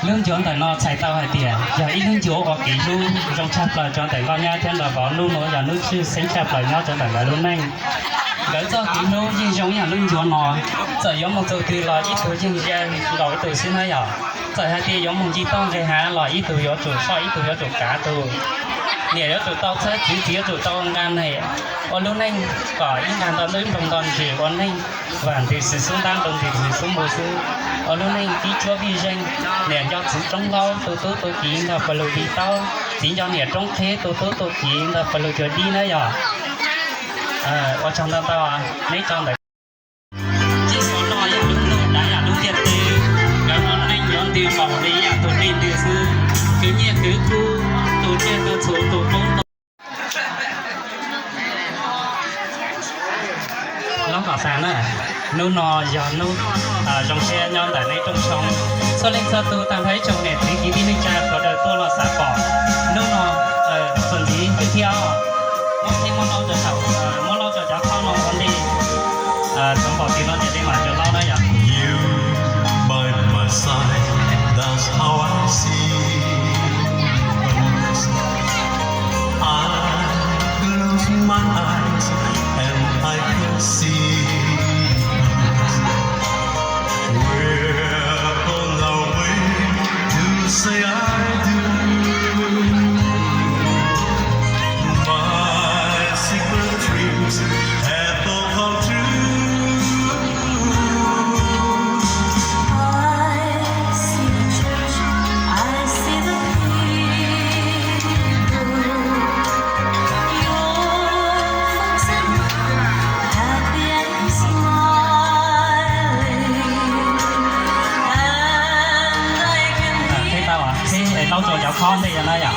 lương chọn tại nó chạy tàu hay tiền giờ ít lương chỗ có kỹ luôn trong chạp là chọn tại con nha thêm là có luôn nó giờ nước sư sinh chạp lại nhau chọn tại là luôn anh gửi cho kỹ luôn nhưng giống nhà lương chỗ nó giờ giống một từ từ là ít từ nhưng ra gọi từ xin hay giờ giờ hai tiền giống một chi tông cái há là ít từ giống chủ so ít từ giống chủ cá từ nè đó tụi tao sẽ chỉ tụi tao ăn này còn lúc này có ít ngàn tao đến đồng toàn chỉ còn này và thì sử dụng đang đồng thì sử dụng một số còn lúc này tí cho vi danh nè cho sự trong lâu tôi chỉ là phải lùi đi tao chỉ cho nè trong thế tôi chỉ là phải lùi đi nữa giờ ở trong tao à mấy trong này chỉ có nói đúng đã là đúng thiệt từ cái món này nhón từ mỏng đi à tôi đi từ xưa cứ như cứ cu tôi chơi tôi số tôi không nó có sáng nữa nô nò giò nô trong xe nhon tại đây trong sông sau lên sau tôi ta thấy trong này thì đi cha có đời tôi là xả bỏ nô nò phần gì cứ theo món thêm món lâu cho sầu món lâu cho cháu con nó còn đi trong bỏ thì nó để đi mà cho lâu đấy ạ. You by my side, that's how I see. I close my eyes and I can see. We're on our way to say I do. My secret dreams have all come true. I see the church, I see the people. Your folks and happy and smiling, and I can Thế tao à thế lâu rồi cháu con thì là này à